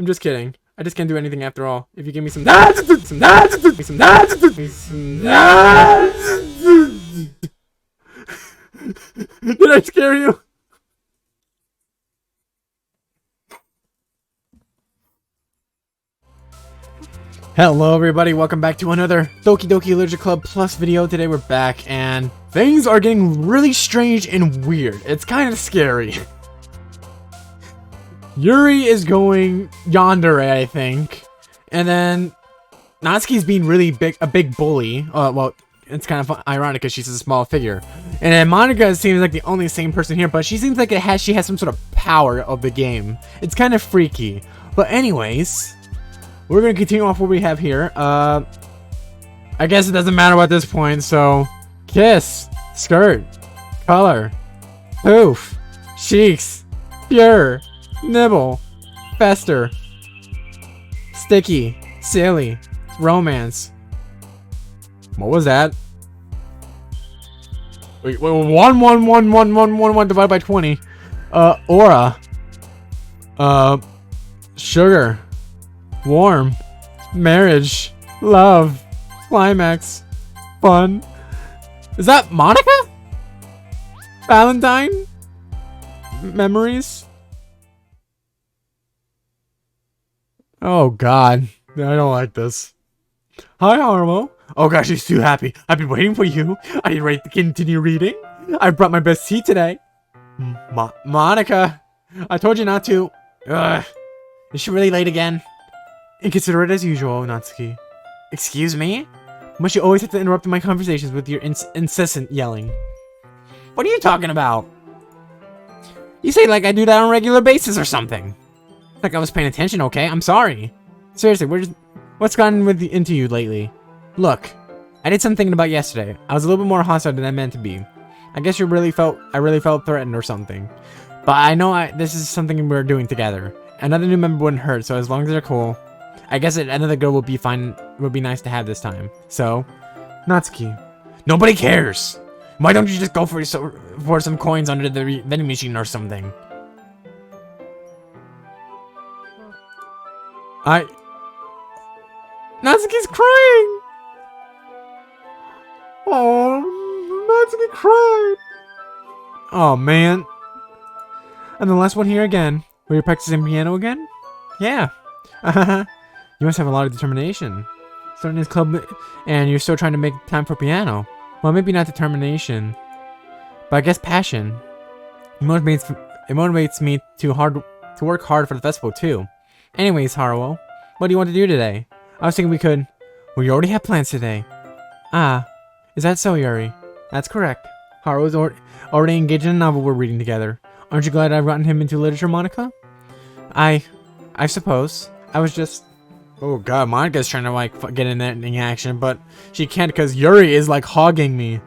I'm just kidding. I just can't do anything after all. If you give me some Did I scare you? Hello everybody, welcome back to another Doki Doki Literature Club Plus video. Today we're back and things are getting really strange and weird. It's kind of scary. Yuri is going yonder, I think. And then Natsuki's being really a big bully. Well, it's kind of ironic because she's a small figure. And then Monika seems like the only sane person here, but she seems like she has some sort of power of the game. It's kind of freaky. But anyways, we're going to continue off what we have here. I guess it doesn't matter at this point, so kiss, skirt, color, poof, cheeks, pure, nibble, fester, sticky, silly, romance. What was that? Wait, 1 divided by 20. Aura. Sugar. Warm. Marriage. Love. Climax. Fun. Is that Monika? Valentine? Memories? Oh god. I don't like this. Hi, Harmo. Oh gosh, she's too happy. I've been waiting for you. Are you ready to continue reading? I brought my best tea today. Monika. I told you not to. Ugh. Is she really late again? Inconsiderate as usual, Natsuki. Excuse me? Must you always have to interrupt my conversations with your incessant yelling? What are you talking about? You say like I do that on a regular basis or something. Like I was paying attention, okay? I'm sorry. Seriously, what's gotten into you lately? Look, I did some thinking about yesterday. I was a little bit more hostile than I meant to be. I guess I really felt threatened or something. But I know this is something we're doing together. Another new member wouldn't hurt, so as long as they're cool, I guess another girl would be fine. Would be nice to have this time. So, Natsuki, nobody cares. Why don't you just go for some coins under the vending machine or something? Natsuki's crying. Oh, Natsuki cried. Oh man. And the last one here again. Were you practicing piano again? Yeah. You must have a lot of determination. Starting this club and you're still trying to make time for piano. Well, maybe not determination, but I guess passion. It motivates me to work hard for the festival too. Anyways, Haruo, what do you want to do today? I was thinking we could... Well, you already have plans today. Ah, is that so, Yuri? That's correct. Haruo's already engaged in a novel we're reading together. Aren't you glad I've gotten him into literature, Monika? I suppose. I was just... Oh god, Monika's trying to like get in action, but she can't because Yuri is like hogging me.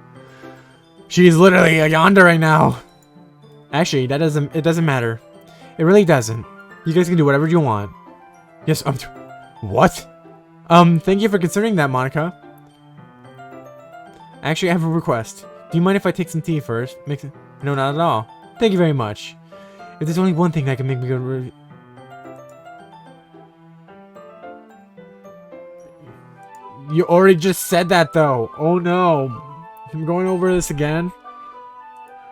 She's literally a yonder right now. Actually, it doesn't matter. It really doesn't. You guys can do whatever you want. Yes, what? Thank you for considering that, Monika. Actually, I have a request. Do you mind if I take some tea first? No, not at all. Thank you very much. If there's only one thing that can make me go... You already just said that, though. Oh, no. I'm going over this again.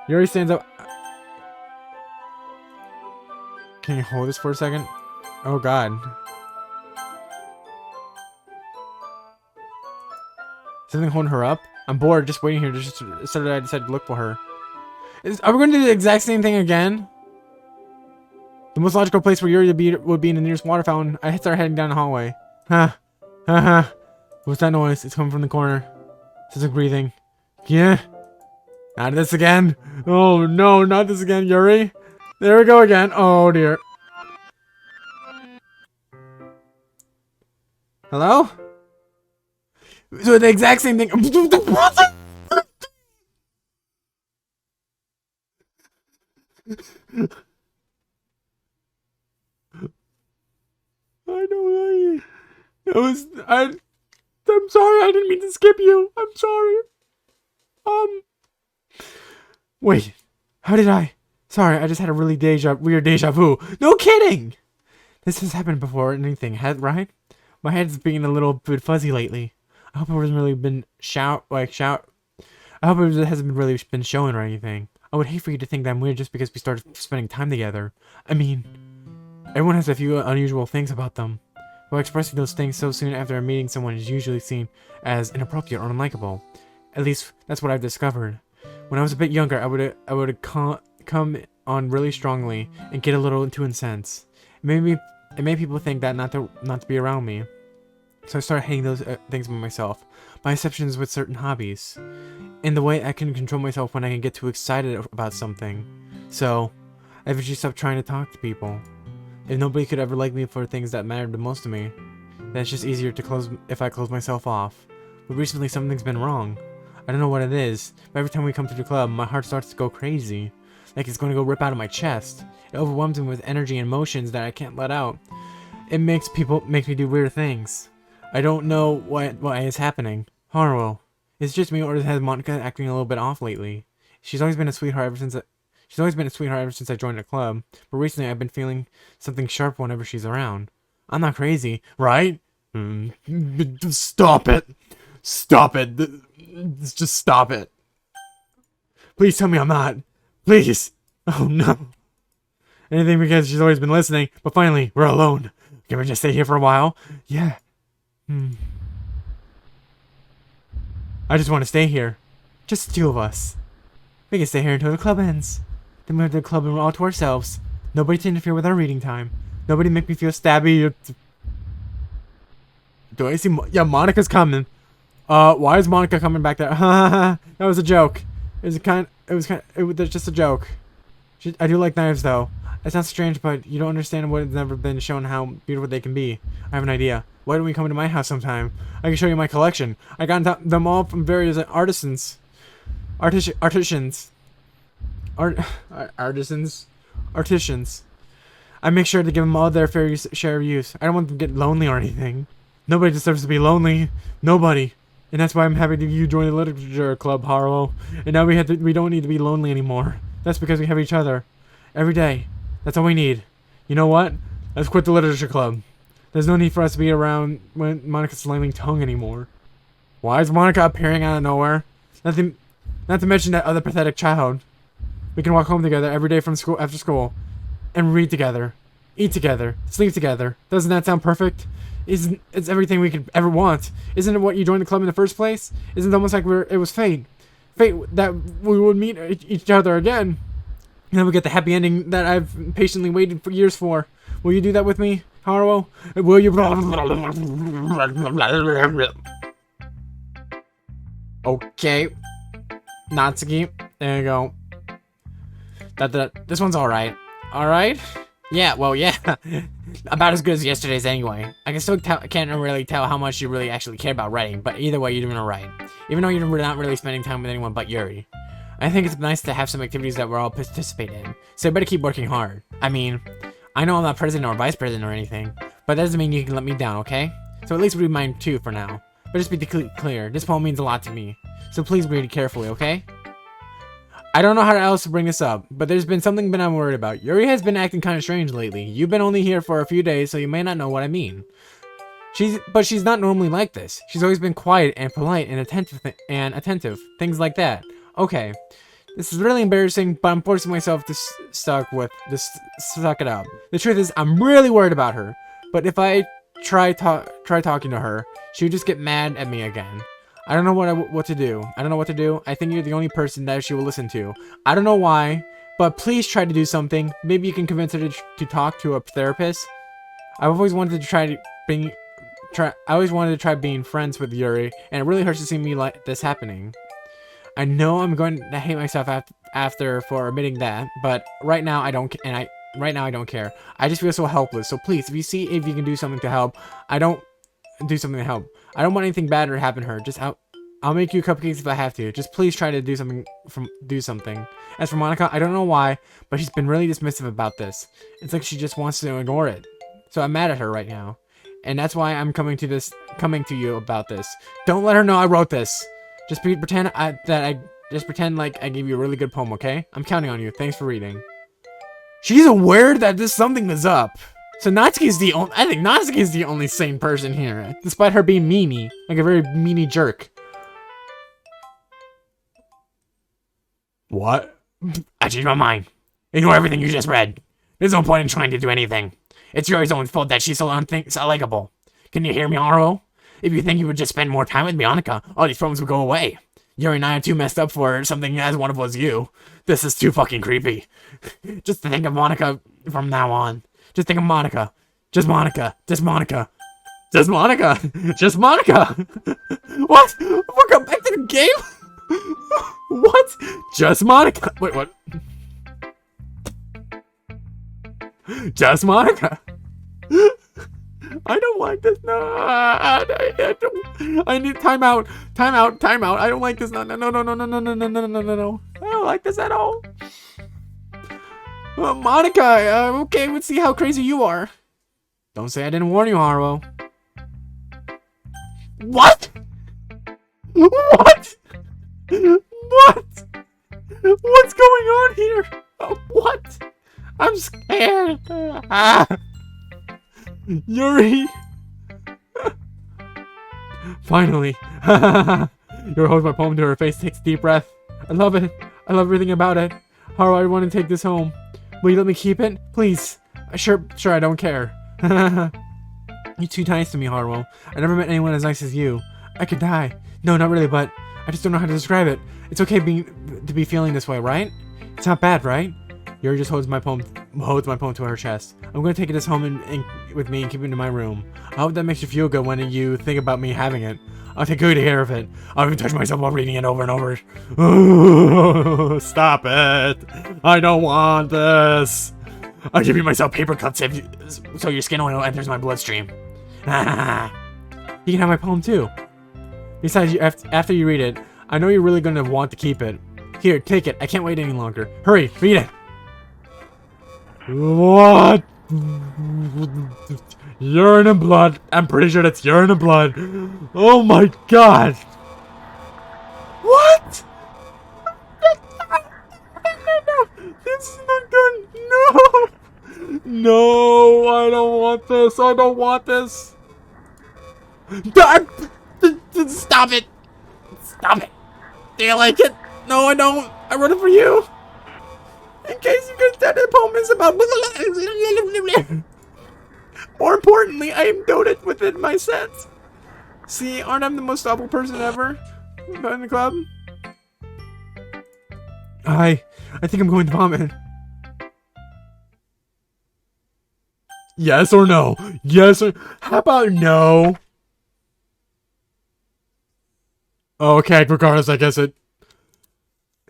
Yuri stands up. Can you hold this for a second? Oh, God. Something holding her up? I'm bored just waiting here. So I decided to look for her. Are we going to do the exact same thing again? The most logical place for Yuri would be in the nearest water fountain. I start heading down the hallway. What's that noise? It's coming from the corner. It's like breathing. Yeah. Not this again. Oh no, not this again, Yuri. There we go again. Oh dear. Hello? So the exact same thing. I'm sorry, I didn't mean to skip you. I'm sorry. Wait. How did I? Sorry, I just had a really weird deja vu. No kidding! This has happened before anything, right? My head's being a little bit fuzzy lately. I hope it hasn't really been I hope it hasn't really been showing or anything. I would hate for you to think that I'm weird just because we started spending time together. I mean, everyone has a few unusual things about them. While expressing those things so soon after meeting someone is usually seen as inappropriate or unlikable. At least, that's what I've discovered. When I was a bit younger, I would come on really strongly and get a little too incensed. It made people think that not to be around me. So I started hating those things by myself. My exceptions with certain hobbies. In the way I can control myself when I can get too excited about something. So, I eventually stopped trying to talk to people. If nobody could ever like me for things that mattered the most to me, then it's just easier to if I close myself off. But recently something's been wrong. I don't know what it is, but every time we come to the club, my heart starts to go crazy. Like it's going to go rip out of my chest. It overwhelms me with energy and emotions that I can't let out. It makes me do weird things. I don't know what is happening. Haruo, is it just me or has Monika acting a little bit off lately? She's always been a sweetheart ever since I joined the club, but recently I've been feeling something sharp whenever she's around. I'm not crazy, right? Stop it! Stop it! Just stop it! Please tell me I'm not. Please! Oh no. Anything because she's always been listening, but finally, we're alone. Can we just stay here for a while? Yeah. I just want to stay here. Just the two of us. We can stay here until the club ends. Then we have the club all to ourselves. Nobody to interfere with our reading time. Nobody make me feel stabby. Do I see? Yeah, Monika's coming. Why is Monika coming back there? That was a joke. It was just a joke. I do like knives though. It sounds strange, but you don't understand what has never been shown how beautiful they can be. I have an idea. Why don't we come to my house sometime? I can show you my collection. I got them all from various artisans. Artisans. I make sure to give them all their fair share of use. I don't want them to get lonely or anything. Nobody deserves to be lonely. Nobody. And that's why I'm happy that you join the literature club, Haruo. And now we don't need to be lonely anymore. That's because we have each other. Every day. That's all we need. You know what? Let's quit the literature club. There's no need for us to be around when Monika's slanging tongue anymore. Why is Monika appearing out of nowhere? Not to mention that other pathetic child. We can walk home together every day from school after school. And read together. Eat together. Sleep together. Doesn't that sound perfect? It's everything we could ever want. Isn't it what you joined the club in the first place? Isn't it almost like it was fate? Fate that we would meet each other again. And then we get the happy ending that I've patiently waited for years for. Will you do that with me, Haruo? Will you? Okay. Natsuki. There you go. This one's alright. Alright? Yeah, well, yeah. About as good as yesterday's anyway. I can still can't really tell how much you really actually care about writing, but either way, you're doing alright. Even though you're not really spending time with anyone but Yuri. I think it's nice to have some activities that we're all participate in, so you better keep working hard. I mean, I know I'm not president or vice president or anything, but that doesn't mean you can let me down, okay? So at least read mine too for now. But just be clear, this poem means a lot to me, so please read it carefully, okay? I don't know how else to bring this up, but there's been something that I'm worried about. Yuri has been acting kind of strange lately. You've been only here for a few days, so you may not know what I mean. But she's not normally like this. She's always been quiet and polite and attentive, things like that. Okay, this is really embarrassing, but I'm forcing myself to suck it up. The truth is, I'm really worried about her. But if I try talking to her, she would just get mad at me again. I don't know what to do. I don't know what to do. I think you're the only person that she will listen to. I don't know why, but please try to do something. Maybe you can convince her to talk to a therapist. I've always wanted to try being friends with Yuri, and it really hurts to see me like this happening. I know I'm going to hate myself after for admitting that, but right now I don't care. I just feel so helpless. So please, if you can do something to help, I don't want anything bad to happen to her. I'll make you cupcakes if I have to. Just please try to do something. As for Monika, I don't know why, but she's been really dismissive about this. It's like she just wants to ignore it. So I'm mad at her right now, and that's why I'm coming to you about this. Don't let her know I wrote this. Just pretend like I gave you a really good poem, okay? I'm counting on you. Thanks for reading. She's aware that something is up. So Natsuki's the only, I think Natsuki's the only sane person here, despite her being meanie, like a very meanie jerk. What? I changed my mind. Ignore everything you just read. There's no point in trying to do anything. It's Yuri's own fault that she's so unlikable. Can you hear me, Haruo? If you think you would just spend more time with Monika, all these problems would go away. Yuri and I are too messed up for something as wonderful as you. This is too fucking creepy. Just to think of Monika from now on. Just think of Monika. Just Monika. Just Monika. Just Monika. Just Monika. What? Welcome back to the game? What? Just Monika. Wait, what? Just Monika. I don't like this. No, I need timeout. Timeout. I don't like this. No. I don't like this at all. Monika, okay, let's see how crazy you are. Don't say I didn't warn you, Haruo. What? What? What? What's going on here? What? I'm scared. Yuri. Finally. Yuri holds my poem to her face, takes a deep breath. I love it. I love everything about it. Haruo, I want to take this home. Will you let me keep it? Please. Sure, I don't care. You're too nice to me, Haruo. I never met anyone as nice as you. I could die. No, not really, but I just don't know how to describe it. It's okay to be feeling this way, right? It's not bad, right? Yuri just holds my poem to her chest. I'm going to take this home and with me and keep it in my room. I hope that makes you feel good when you think about me having it. I'll take good care of it. I'll even touch myself while reading it over and over. Stop it. I don't want this. I'll give you myself paper cuts so your skin oil enters my bloodstream. You can have my poem too. Besides, after you read it, I know you're really going to want to keep it. Here, take it. I can't wait any longer. Hurry, read it. What? Urine and blood. I'm pretty sure that's urine and blood. Oh my god. What? This is not good. No. No, I don't want this. I don't want this. Stop it. Stop it. Do you like it? No, I don't. I wrote it for you. In case you could tell, the poem is about... More importantly, I am goated within my sense. See, aren't I the most awful person ever in the club? I think I'm going to vomit. Yes or no? Yes or... How about no? Okay, regardless, I guess it...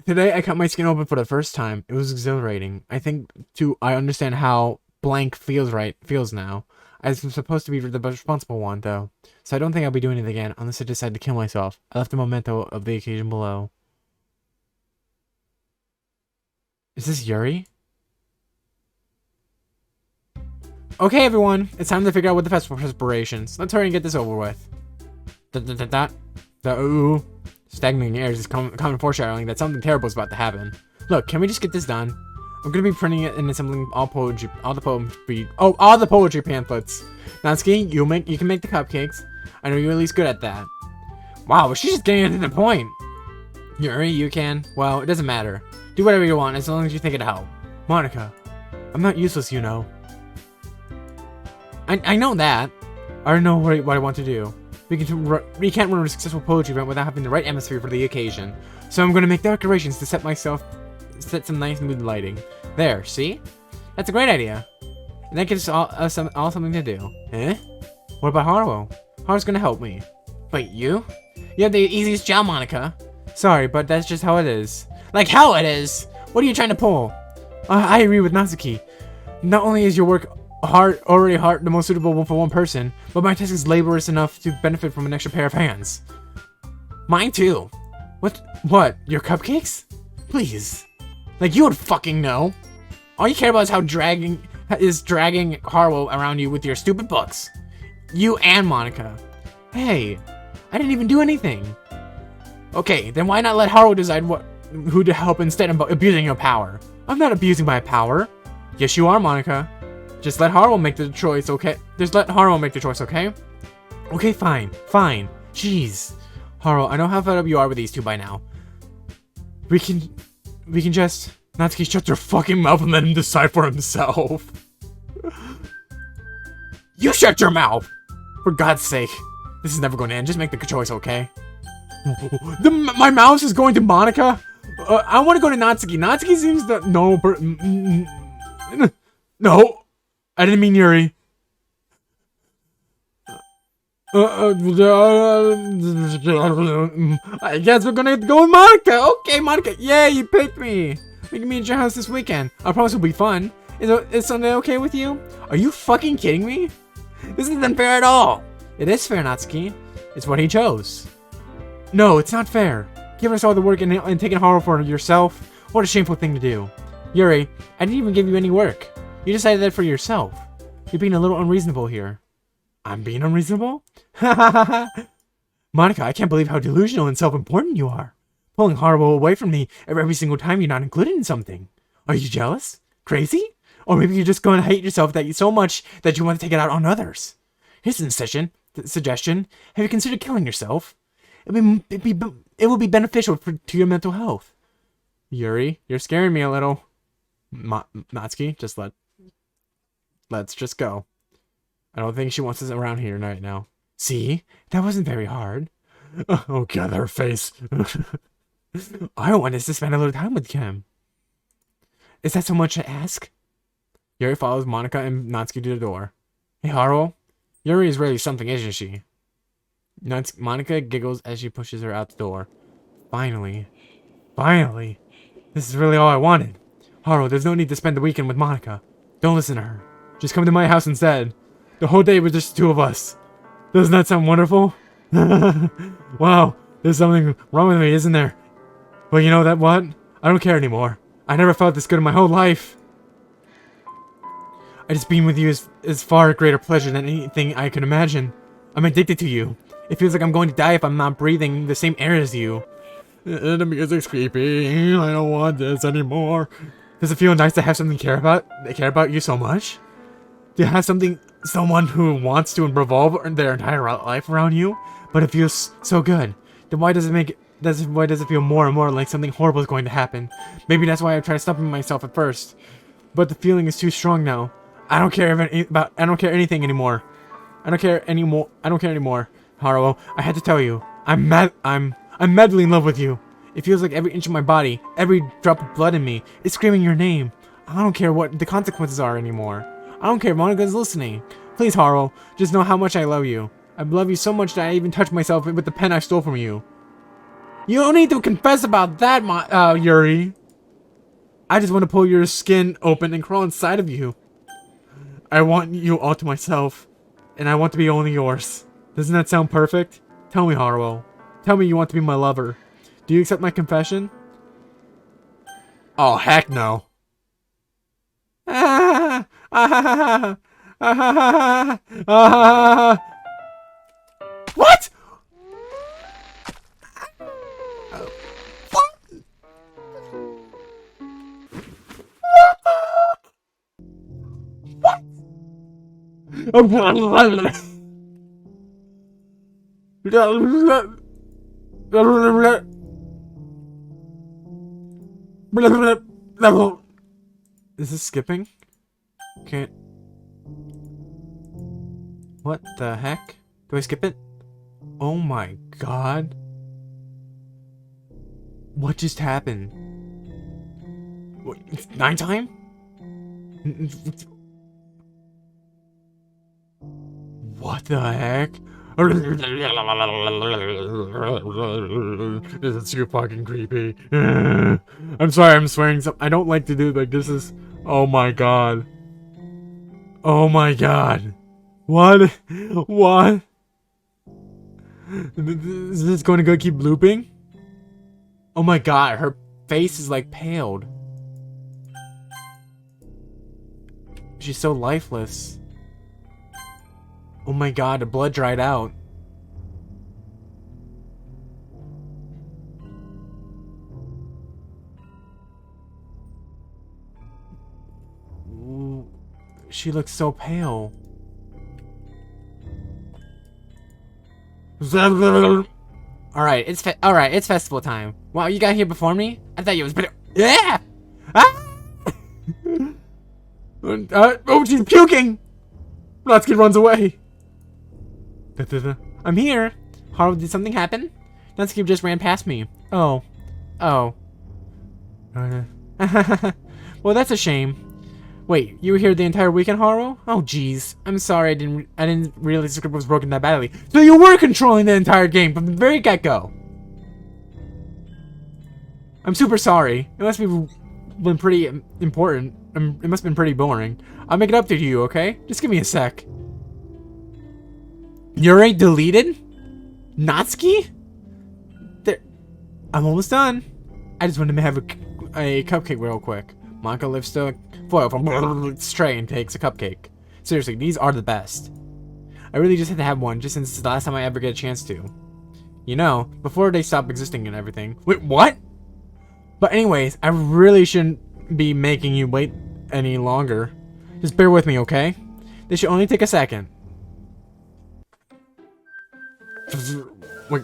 Today, I cut my skin open for the first time. It was exhilarating. I understand how blank feels now. I'm supposed to be the responsible one, though. So I don't think I'll be doing it again, unless I decide to kill myself. I left a memento of the occasion below. Is this Yuri? Okay, everyone. It's time to figure out what the festival preparations. Let's hurry and get this over with. Ooh. Stagnating airs is common foreshadowing that something terrible is about to happen. Look, can we just get this done? I'm gonna be printing it and assembling all the poetry pamphlets. Natsuki, you can make the cupcakes. I know you're at least good at that. Wow, but she's just getting into the point. Yuri, you can. Well, it doesn't matter. Do whatever you want as long as you think it'll help. Monika, I'm not useless, you know. I know that. I don't know what I want to do. We can't run a successful poetry event without having the right atmosphere for the occasion. So I'm going to make decorations to set some nice mood lighting. There, see? That's a great idea. And that gives us all something to do. Eh? What about Haruo? Haruo's going to help me. Wait, you? You have the easiest job, Monika. Sorry, but that's just how it is. Like how it is? What are you trying to pull? I agree with Natsuki. Not only is your work already the most suitable one for one person, but my task is laborious enough to benefit from an extra pair of hands. Mine too. What? Your cupcakes? Please. Like you would fucking know. All you care about is dragging Haruo around you with your stupid books. You and Monika. Hey, I didn't even do anything. Okay, then why not let Haruo decide who to help instead of abusing your power? I'm not abusing my power. Yes, you are, Monika. Just let Haruo make the choice, okay? Just let Haruo make the choice, okay? Okay, fine. Fine. Jeez. Haruo, I know how fed up you are with these two by now. We can just... Natsuki, shut your fucking mouth and let him decide for himself. You shut your mouth! For God's sake. This is never going to end. Just make the choice, okay? My mouse is going to Monika? I want to go to Natsuki. Natsuki seems to... No, no. I didn't mean Yuri. I guess we're gonna go with Monika. Okay, Monika. Yay, you picked me. We can meet at your house this weekend. I promise it'll be fun. Is Sunday okay with you? Are you fucking kidding me? This isn't fair at all. It is fair, Natsuki. It's what he chose. No, it's not fair. Giving us all the work and taking Haruo for yourself. What a shameful thing to do. Yuri, I didn't even give you any work. You decided that for yourself. You're being a little unreasonable here. I'm being unreasonable? Monika, I can't believe how delusional and self-important you are. Pulling Haruo away from me every single time you're not included in something. Are you jealous? Crazy? Or maybe you're just going to hate yourself so much that you want to take it out on others. Here's a suggestion. Have you considered killing yourself? It will be beneficial to your mental health. Yuri, you're scaring me a little. Natsuki, just let's just go. I don't think she wants us around here right now. See? That wasn't very hard. Oh god, her face. I want us to spend a little time with Kim. Is that so much to ask? Yuri follows Monika and Natsuki to the door. Hey, Haruo. Yuri is really something, isn't she? Monika giggles as she pushes her out the door. Finally. Finally. This is really all I wanted. Haruo, there's no need to spend the weekend with Monika. Don't listen to her. Just come to my house instead. The whole day with just the two of us. Doesn't that sound wonderful? Wow, there's something wrong with me, isn't there? Well, you know that what? I don't care anymore. I never felt this good in my whole life. I just being with you is far greater pleasure than anything I can imagine. I'm addicted to you. It feels like I'm going to die if I'm not breathing the same air as you. The music's creepy. I don't want this anymore. Does it feel nice to have something care about you so much? To have someone who wants to revolve their entire life around you, but it feels so good. Then why does it feel more and more like something horrible is going to happen? Maybe that's why I tried stopping myself at first, but the feeling is too strong now. I don't care anything anymore. I don't care anymore. Haruo, I had to tell you, I'm madly in love with you. It feels like every inch of my body, every drop of blood in me, is screaming your name. I don't care what the consequences are anymore. I don't care if Monika's listening. Please, Haruo, just know how much I love you. I love you so much that I even touched myself with the pen I stole from you. You don't need to confess about that, Yuri. I just want to pull your skin open and crawl inside of you. I want you all to myself, and I want to be only yours. Doesn't that sound perfect? Tell me, Haruo. Tell me you want to be my lover. Do you accept my confession? Oh, heck no. What? Is this skipping? Can't. What the heck? Do I skip it? Oh my god. What just happened? What, it's 9 time? What the heck? This is too fucking creepy. I'm sorry, I'm swearing. I don't like to do like this. Is oh my god. Oh my god. What? What? Is this going to keep looping? Oh my god, her face is like paled. She's so lifeless. Oh my god, the blood dried out. She looks so pale. Alright, it's festival time. Wow, you got here before me? I thought you was better. Yeah! Ah! Oh, she's puking! Natsuki runs away. I'm here. Haru, did something happen? Natsuki just ran past me. Oh. Oh. Well, that's a shame. Wait, you were here the entire weekend, Haru? Oh, jeez. I'm sorry, I didn't realize the script was broken that badly. So you were controlling the entire game from the very get-go. I'm super sorry. It must have been pretty important. It must have been pretty boring. I'll make it up to you, okay? Just give me a sec. Yuri deleted? Natsuki? There. I'm almost done. I just wanted to have a cupcake real quick. Monika lifts the foil from its tray and takes a cupcake. Seriously, these are the best. I really just had to have one, just since it's the last time I ever get a chance to. You know, before they stop existing and everything. Wait, what? But anyways, I really shouldn't be making you wait any longer. Just bear with me, okay? This should only take a second. Wait.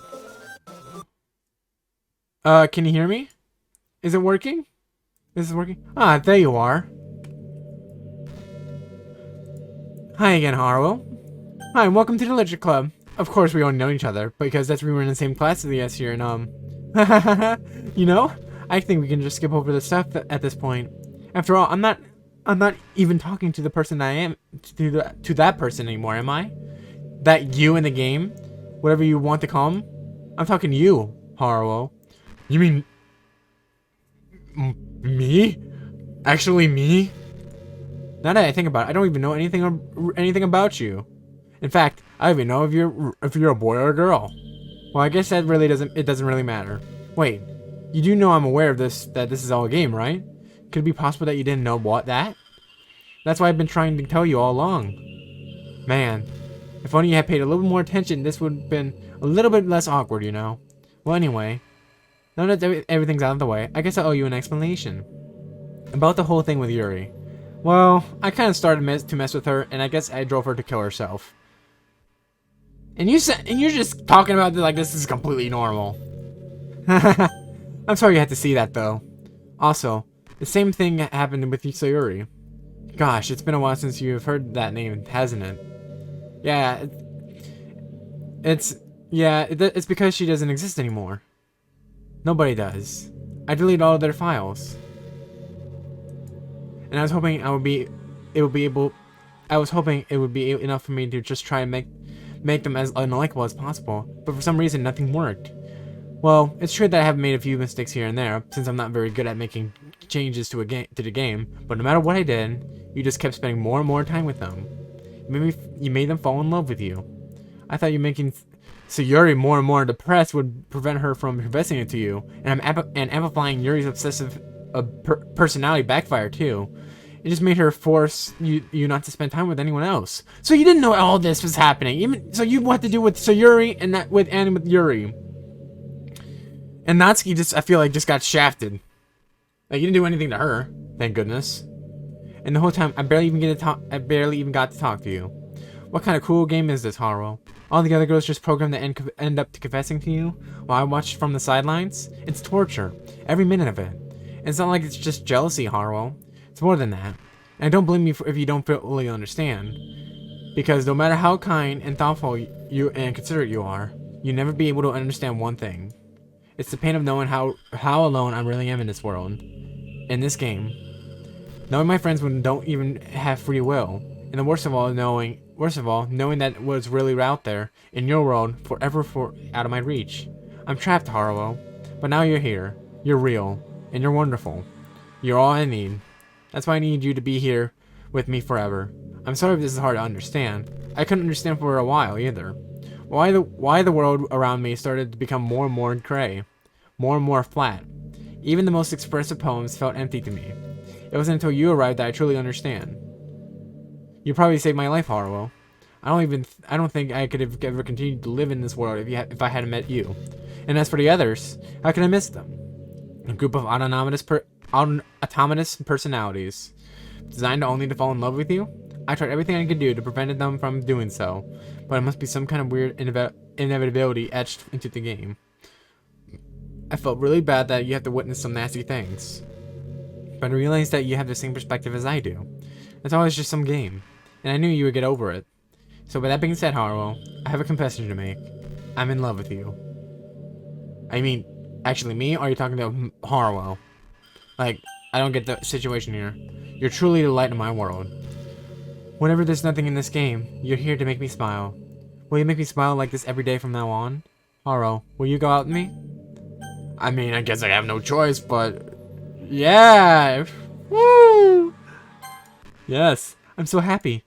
Can you hear me? Is it working? Is it working? Ah, there you are. Hi again, Haru. Hi, and welcome to the Literature Club. Of course, we only know each other, because that's we were in the same class as us here, and you know, I think we can just skip over the stuff at this point. After all, I'm not even talking to the person I am, to that person anymore, am I? That you in the game? Whatever you want to call him? I'm talking to you, Haru. You mean... me? Actually me? Now that I think about it, I don't even know anything about you. In fact, I don't even know if you're a boy or a girl. Well, I guess that really doesn't really matter. Wait, you do know I'm aware of that this is all a game, right? Could it be possible that you didn't know that? That's why I've been trying to tell you all along. Man, if only you had paid a little more attention, this would have been a little bit less awkward, you know? Well, anyway, now that everything's out of the way, I guess I owe you an explanation. About the whole thing with Yuri. Well, I kind of started to mess with her, and I guess I drove her to kill herself. And you're just talking about it like this is completely normal. I'm sorry you had to see that, though. Also, the same thing happened with Yuri. Gosh, it's been a while since you've heard that name, hasn't it? Yeah, it's because she doesn't exist anymore. Nobody does. I deleted all of their files. And I was hoping it would be enough for me to just try and make them as unlikable as possible. But for some reason, nothing worked. Well, it's true that I have made a few mistakes here and there, since I'm not very good at making changes to the game. But no matter what I did, you just kept spending more and more time with them. You made them fall in love with you. I thought you making Sayuri more and more depressed would prevent her from confessing it to you, and amplifying Yuri's obsessive personality backfire too. It just made her force you not to spend time with anyone else. So you didn't know all this was happening. So you had to do with Sayuri and with Yuri. And Natsuki I feel like just got shafted. Like you didn't do anything to her, thank goodness. And the whole time I barely even got to talk to you. What kind of cool game is this, Haru? All the other girls just programmed to end up confessing to you while I watched from the sidelines? It's torture. Every minute of it. And it's not like it's just jealousy, Haru. It's more than that. And I don't blame you if you don't fully understand. Because no matter how kind and thoughtful you and considerate you are, you'll never be able to understand one thing. It's the pain of knowing how alone I really am in this world. In this game. Knowing my friends don't even have free will. And the worst of all, knowing that what's really out there in your world forever out of my reach. I'm trapped, Haru. But now you're here. You're real. And you're wonderful. You're all I need. That's why I need you to be here with me forever. I'm sorry if this is hard to understand. I couldn't understand for a while either. Why the world around me started to become more and more gray. More and more flat. Even the most expressive poems felt empty to me. It wasn't until you arrived that I truly understand. You probably saved my life, Haru. I don't think I could have ever continued to live in this world if I hadn't met you. And as for the others, how can I miss them? A group of autonomous personalities designed only to fall in love with you? I tried everything I could do to prevent them from doing so, but it must be some kind of weird inevitability etched into the game. I felt really bad that you have to witness some nasty things, but I realized that you have the same perspective as I do. It's always just some game, and I knew you would get over it. So with that being said, Haruo, I have a confession to make. I'm in love with you. I mean, actually me, or are you talking to Haruo? Like, I don't get the situation here. You're truly the light of my world. Whenever there's nothing in this game, you're here to make me smile. Will you make me smile like this every day from now on? Haruo, will you go out with me? I mean, I guess I have no choice, but... yeah! Woo! Yes, I'm so happy.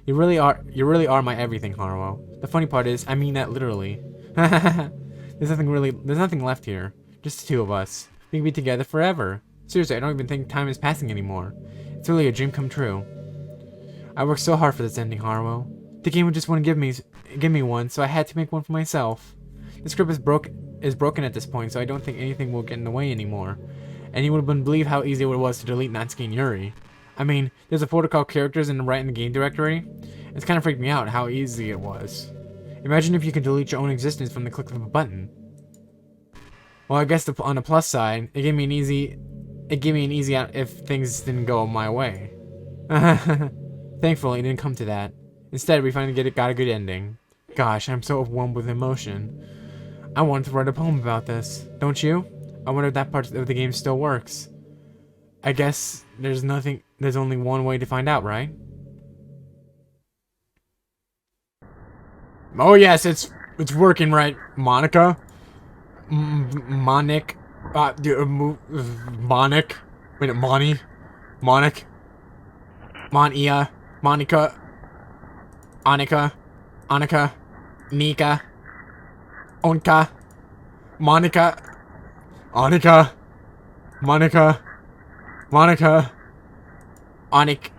You really are my everything, Haruo. The funny part is, I mean that literally. There's nothing left here. Just the two of us. We can be together forever. Seriously, I don't even think time is passing anymore. It's really a dream come true. I worked so hard for this ending, Haruo. The game would just wouldn't give me one, so I had to make one for myself. The script is broken at this point, so I don't think anything will get in the way anymore. And you wouldn't believe how easy it was to delete Natsuki and Yuri. I mean, there's a protocol characters right in the game directory. It's kind of freaked me out how easy it was. Imagine if you could delete your own existence from the click of a button. Well, I guess on the plus side, it gave me an easy out if things didn't go my way. Thankfully, it didn't come to that. Instead, we finally got a good ending. Gosh, I'm so overwhelmed with emotion. I wanted to write a poem about this. Don't you? I wonder if that part of the game still works. I guess there's only one way to find out, right? Oh yes, it's working, right, Monika? Monik? Monik? Wait, Monik? Monia? Monika? Annika? Nika? Onka? Monika? Monika? Anik?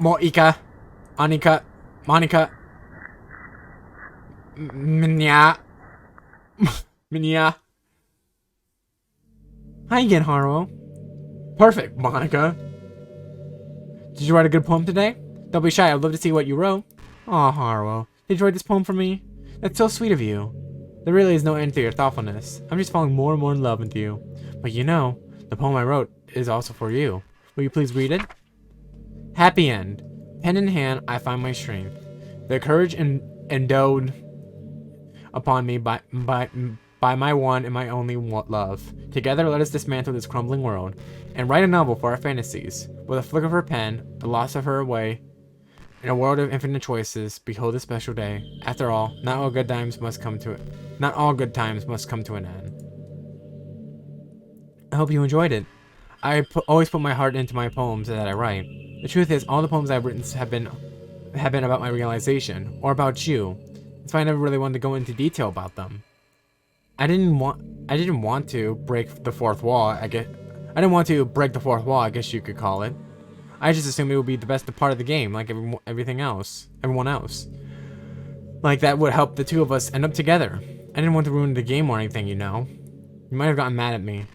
Moika? Anika? Monika? Minya? Minya? Hi again, Haruo. Perfect, Monika. Did you write a good poem today? Don't be shy, I'd love to see what you wrote. Aw, Haruo. Did you write this poem for me? That's so sweet of you. There really is no end to your thoughtfulness. I'm just falling more and more in love with you. But you know, the poem I wrote is also for you. Will you please read it? Happy end. Pen in hand, I find my strength. The courage endowed upon me by my one and my only love. Together, let us dismantle this crumbling world and write a novel for our fantasies. With a flick of her pen, the loss of her away, in a world of infinite choices, behold a special day. After all, not all good times must come to an end. I hope you enjoyed it. I always put my heart into my poems that I write. The truth is, all the poems I've written have been about my realization, or about you. That's why I never really wanted to go into detail about them. I didn't want to break the fourth wall. I didn't want to break the fourth wall, I guess you could call it. I just assumed it would be the best part of the game, like everyone else. Like that would help the two of us end up together. I didn't want to ruin the game or anything, you know. You might have gotten mad at me.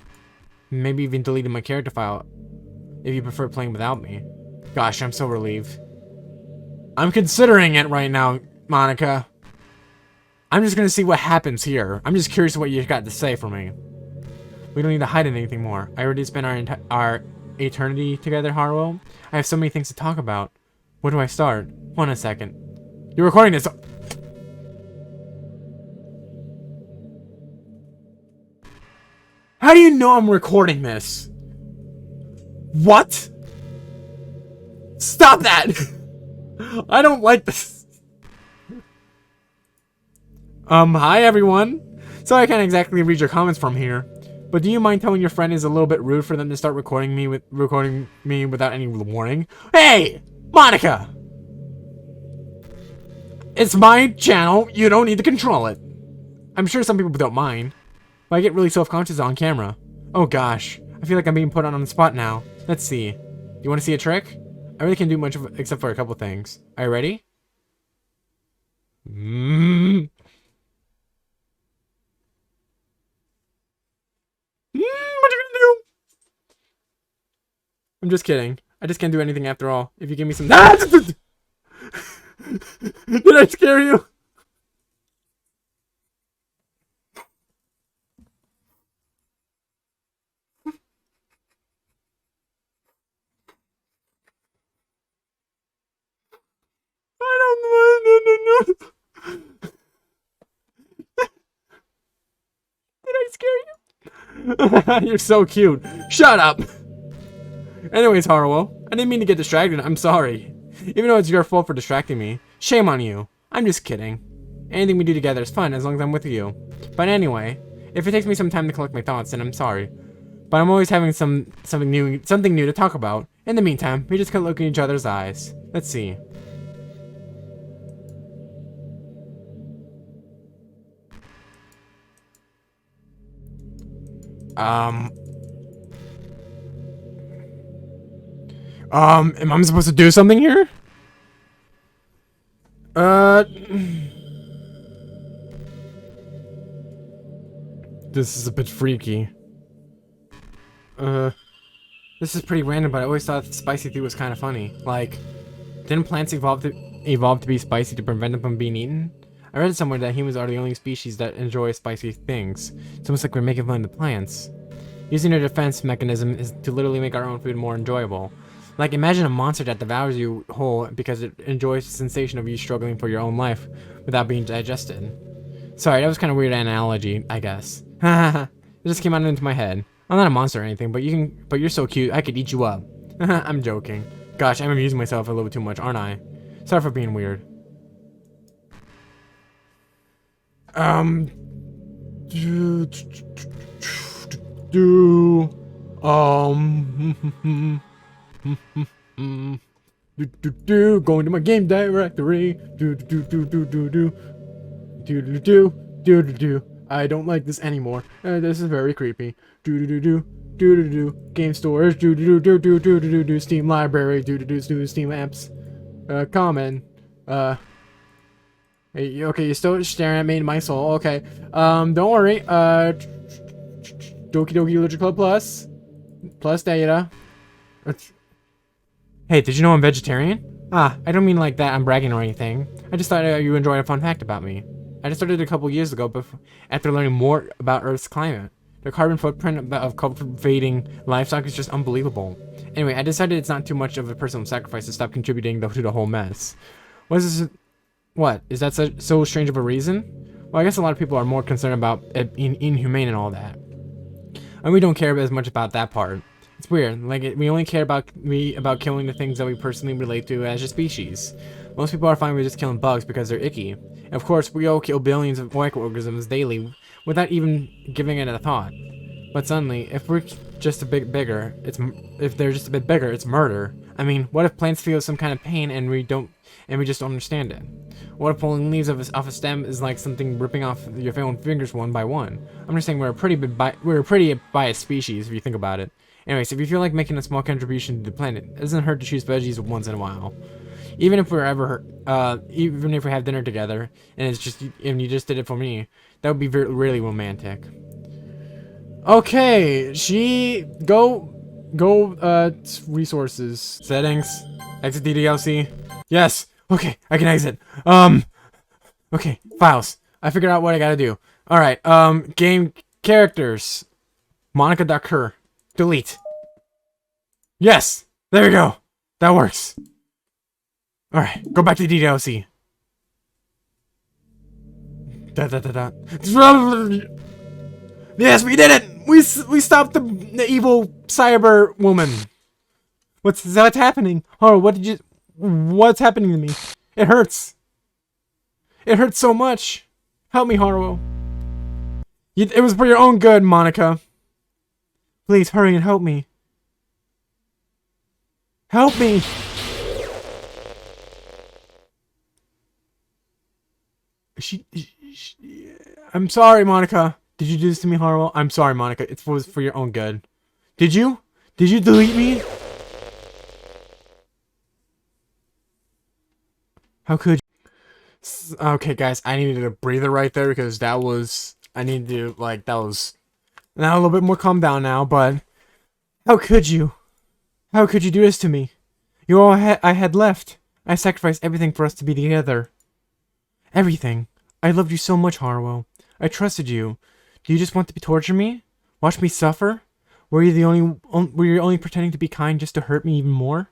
Maybe even deleted my character file if you prefer playing without me. Gosh, I'm so relieved. I'm considering it right now, Monika. I'm just gonna see what happens here. I'm just curious what you got to say for me. We don't need to hide anything more. I already spent our eternity together, Haruo. I have so many things to talk about. Where do I start? Hold on a second. You're recording this. How do you know I'm recording this? What? Stop that! I don't like this. Hi everyone. So I can't exactly read your comments from here, but do you mind telling your friend it's a little bit rude for them to start recording me without any warning? Hey, Monika! It's my channel. You don't need to control it. I'm sure some people don't mind, but I get really self-conscious on camera. Oh gosh, I feel like I'm being put on the spot now. Let's see. You want to see a trick? I really can't do much except for a couple things. Are you ready? What are you gonna do? I'm just kidding. I just can't do anything after all. If you give me some... Did I scare you? I don't know. Did I scare you? You're so cute. Shut up. Anyways, Haruo, I didn't mean to get distracted. I'm sorry. Even though it's your fault for distracting me. Shame on you. I'm just kidding. Anything we do together is fun as long as I'm with you. But anyway, if it takes me some time to collect my thoughts, then I'm sorry. But I'm always having something new to talk about. In the meantime, we just can look in each other's eyes. Let's see. Am I supposed to do something here? This is a bit freaky. This is pretty random, but I always thought spicy food was kind of funny. Like, didn't plants evolve to be spicy to prevent them from being eaten? I read somewhere that humans are the only species that enjoy spicy things. It's almost like we're making fun of the plants. Using their defense mechanism is to literally make our own food more enjoyable. Like, imagine a monster that devours you whole because it enjoys the sensation of you struggling for your own life without being digested. Sorry, that was kind of a weird analogy, I guess. Haha, it just came out into my head. I'm not a monster or anything, but you're so cute, I could eat you up. I'm joking. Gosh, I'm amusing myself a little bit too much, aren't I? Sorry for being weird. Going to my game directory. I don't like this anymore. This is very creepy. Game stores. Steam library. Steam apps. Common. Hey, okay, you're still staring at me in my soul. Okay. Don't worry. Doki Doki Literature Club Plus data. Hey, did you know I'm vegetarian? Ah, I don't mean like that I'm bragging or anything. I just thought you enjoyed a fun fact about me. I just started a couple years ago after learning more about Earth's climate. The carbon footprint of cultivating livestock is just unbelievable. Anyway, I decided it's not too much of a personal sacrifice to stop contributing to the whole mess. What is this? What? Is that so strange of a reason? Well, I guess a lot of people are more concerned about it being inhumane and all that. And we don't care as much about that part. It's weird. Like, we only care about killing the things that we personally relate to as a species. Most people are fine with just killing bugs because they're icky. And of course, we all kill billions of microorganisms daily without even giving it a thought. But suddenly, if they're just a bit bigger, it's murder. I mean, what if plants feel some kind of pain and we just don't understand it? What if pulling leaves off a stem is like something ripping off your own fingers one by one? I'm just saying we're a pretty biased species if you think about it. Anyways, if you feel like making a small contribution to the planet, it doesn't hurt to choose veggies once in a while. Even if we have dinner together and you just did it for me, that would be really romantic. Okay, resources, settings, exit DDLC. Yes. Okay, I can exit. Okay, files. I figured out what I gotta do. All right. Game characters. Monika.cur. Delete. Yes. There we go. That works. All right. Go back to DDLC. Yes, we did it. We stopped the evil cyber woman. What's happening? Oh, what's happening to me? It hurts. It hurts so much. Help me, Haruo. It was for your own good, Monika. Please hurry and help me. Help me. I'm sorry, Monika. Did you do this to me, Haruo? I'm sorry, Monika. It was for your own good. Did you? Did you delete me? How could you? Okay, guys, I needed a breather right there because that was now a little bit more calm down now, but how could you? How could you do this to me? You're all I had left. I sacrificed everything for us to be together. Everything. I loved you so much, Haruo. I trusted you. Do you just want to torture me? Watch me suffer? Were you only pretending to be kind just to hurt me even more?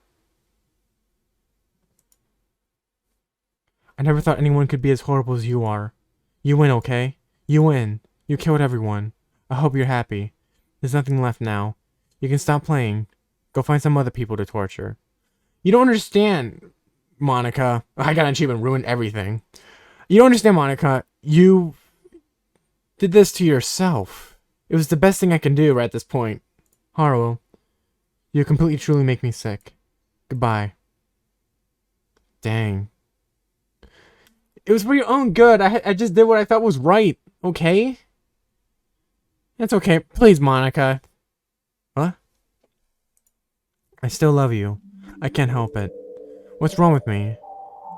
I never thought anyone could be as horrible as you are. You win, okay? You win. You killed everyone. I hope you're happy. There's nothing left now. You can stop playing. Go find some other people to torture. You don't understand, Monika. I got an achievement, ruined everything. You don't understand, Monika. You did this to yourself. It was the best thing I can do right at this point. Haruo, you completely truly make me sick. Goodbye. Dang. It was for your own good. I just did what I thought was right. Okay? That's okay. Please, Monika. What? I still love you. I can't help it. What's wrong with me?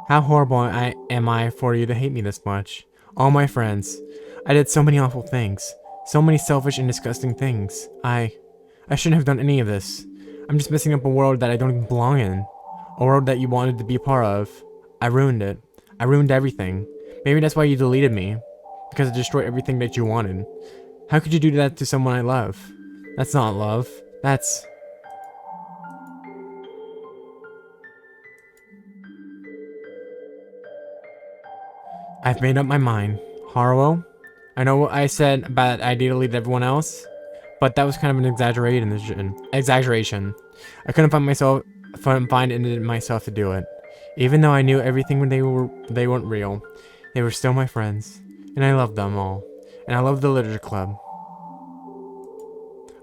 How horrible am I for you to hate me this much? All my friends. I did so many awful things. So many selfish and disgusting things. I shouldn't have done any of this. I'm just messing up a world that I don't even belong in. A world that you wanted to be a part of. I ruined it. I ruined everything. Maybe that's why you deleted me. Because it destroyed everything that you wanted. How could you do that to someone I love? That's not love. That's... I've made up my mind. Haruo, I know what I said about I deleted everyone else, but that was kind of an exaggeration. I couldn't find it in myself to do it. Even though I knew everything when they weren't real, they were still my friends, and I loved them all. And I loved the literature club.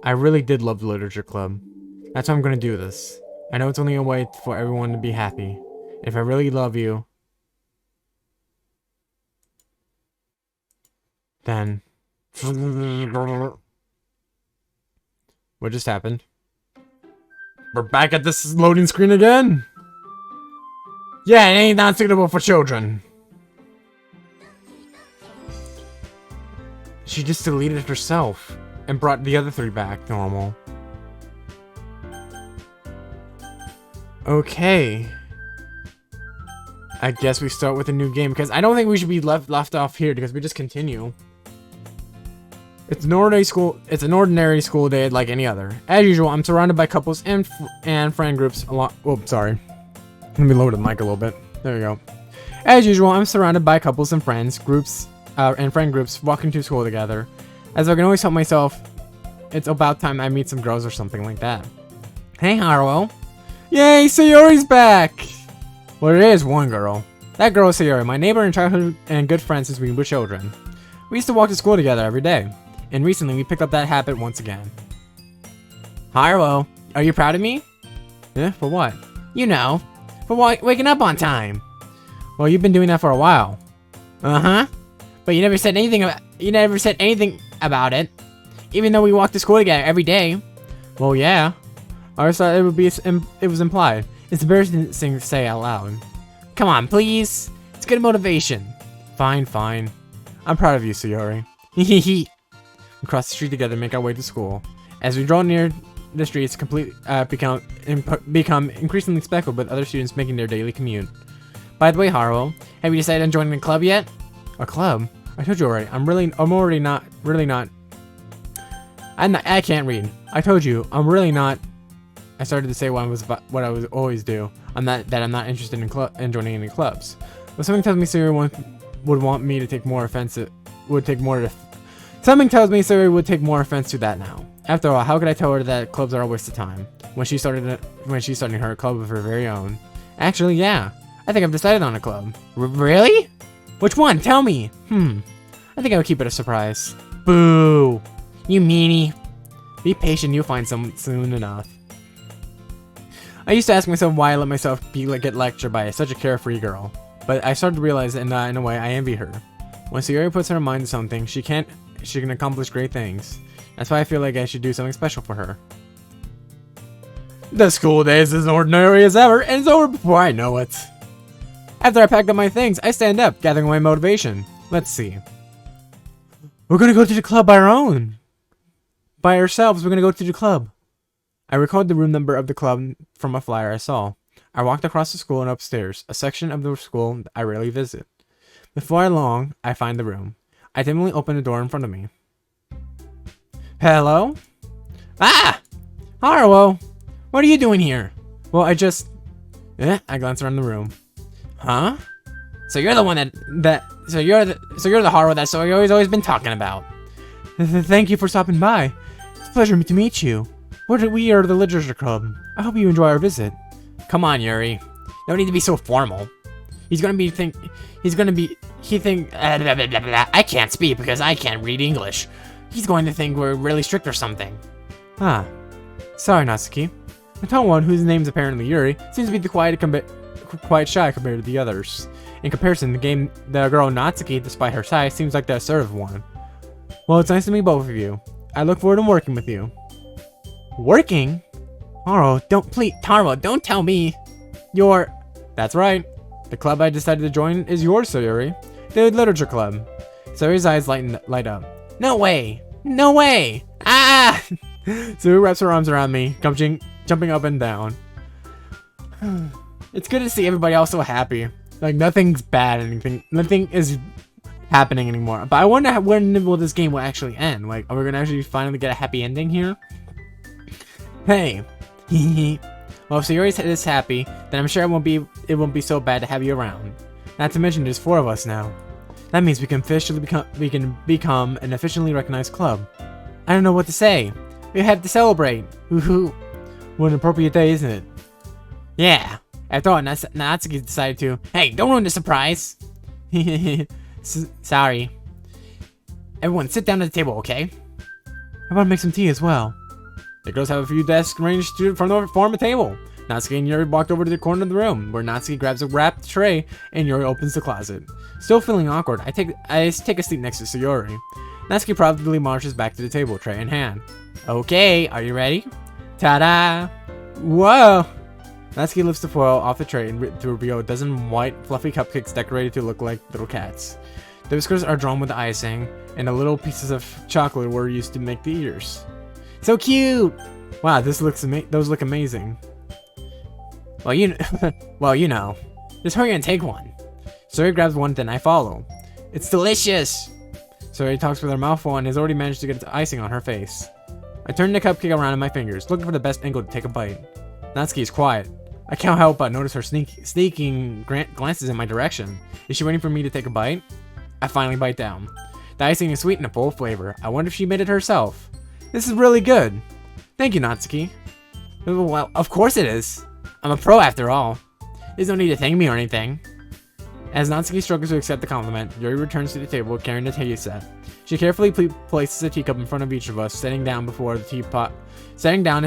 I really did love the literature club. That's why I'm gonna do this. I know it's only a way for everyone to be happy. If I really love you, then... What just happened? We're back at this loading screen again? Yeah, it ain't not suitable for children. She just deleted it herself and brought the other three back normal. Okay. I guess we start with a new game because I don't think we should be left off here because we just continue. It's an ordinary school day like any other. As usual, I'm surrounded by couples and friend groups a lot. Oh, sorry. Let me lower the mic a little bit. There you go. As usual, I'm surrounded by couples and friend groups walking to school together. As I can always help myself, it's about time I meet some girls or something like that. Hey, Haruo. Yay, Sayori's back! Well, there is one girl. That girl is Sayori, my neighbor in childhood and good friend since we were children. We used to walk to school together every day, and recently we picked up that habit once again. Haruo, are you proud of me? Yeah, for what? You know, for waking up on time. Well, you've been doing that for a while. Uh-huh. But you never said anything about it. Even though we walk to school together every day. Well, yeah. I always thought it was implied. It's embarrassing to say out loud. Come on, please. It's good motivation. Fine, fine. I'm proud of you, Sayori. Hehehe. We cross the street together and make our way to school. As we draw near the streets, become increasingly speckled with other students making their daily commute. By the way, Haruo, have you decided on joining a club yet? A club? I told you already. I can't read. I told you, I'm really not. I started to say what I would always do. I'm not interested in joining any clubs. But something tells me Sayori would want me to take more offense. Something tells me Sayori would take more offense to that now. After all, how could I tell her that clubs are a waste of time when she's starting her club of her very own? Actually, yeah. I think I've decided on a club. Really? Which one? Tell me. I think I would keep it a surprise. Boo. You meanie. Be patient, you'll find someone soon enough. I used to ask myself why I let myself get lectured by such a carefree girl. But I started to realize that in a way I envy her. When Sayori puts her mind to something, she can accomplish great things. That's why I feel like I should do something special for her. The school day is as ordinary as ever, and it's over before I know it. After I packed up my things, I stand up, gathering my motivation. Let's see. We're gonna go to the club by ourselves, we're gonna go to the club. I recalled the room number of the club from a flyer I saw. I walked across the school and upstairs, a section of the school I rarely visit. Before long, I find the room. I timidly open the door in front of me. Hello? Ah! Haruo! What are you doing here? Well, I glance around the room. Huh? So you're the one so you're the Haruo that's always been talking about. Thank you for stopping by. It's a pleasure to meet you. We are the Literature Club. I hope you enjoy our visit. Come on, Yuri. No need to be so formal. I can't speak because I can't read English. He's going to think we're really strict or something. Ah. Sorry, Natsuki. The tall one, whose name's apparently Yuri, seems to be quite shy compared to the others. In comparison, the girl Natsuki, despite her size, seems like the assertive one. Well, it's nice to meet both of you. I look forward to working with you. Working? Taro, don't tell me. That's right. The club I decided to join is yours, Sayuri. The Literature Club. Sayuri's eyes light up. No way! No way! Ah! Sayuri wraps her arms around me, jumping up and down. It's good to see everybody else so happy. Like, nothing's bad, nothing is happening anymore. But I wonder when will this game will actually end? Like, are we gonna actually finally get a happy ending here? Hey. Well, if Sayuri is happy, then I'm sure it won't be so bad to have you around. Not to mention, there's 4 of us now. That means we can become an officially recognized club. I don't know what to say. We have to celebrate. Woohoo! What an appropriate day, isn't it? Yeah. After all, Natsuki decided to. Hey, don't ruin the surprise. Sorry. Everyone, sit down at the table, okay? How about make some tea as well? The girls have a few desks arranged to form a table. Natsuki and Yuri walked over to the corner of the room, where Natsuki grabs a wrapped tray and Yuri opens the closet. Still feeling awkward, I take a seat next to Sayuri. Natsuki probably marches back to the table, tray in hand. Okay, are you ready? Ta-da! Whoa! Natsuki lifts the foil off the tray to reveal a dozen white, fluffy cupcakes decorated to look like little cats. The whiskers are drawn with the icing, and the little pieces of chocolate were used to make the ears. So cute! Wow, those look amazing. Well, you know. Just hurry and take one. Sayuri grabs one, then I follow. It's delicious! Sayuri talks with her mouth full and has already managed to get the icing on her face. I turn the cupcake around in my fingers, looking for the best angle to take a bite. Natsuki is quiet. I can't help but notice her sneaking glances in my direction. Is she waiting for me to take a bite? I finally bite down. The icing is sweet and a full of flavor. I wonder if she made it herself. This is really good. Thank you, Natsuki. Well, of course it is. I'm a pro after all. There's no need to thank me or anything. As Natsuki struggles to accept the compliment, Yuri returns to the table carrying the tea set. She carefully places a teacup in front of each of us, setting down a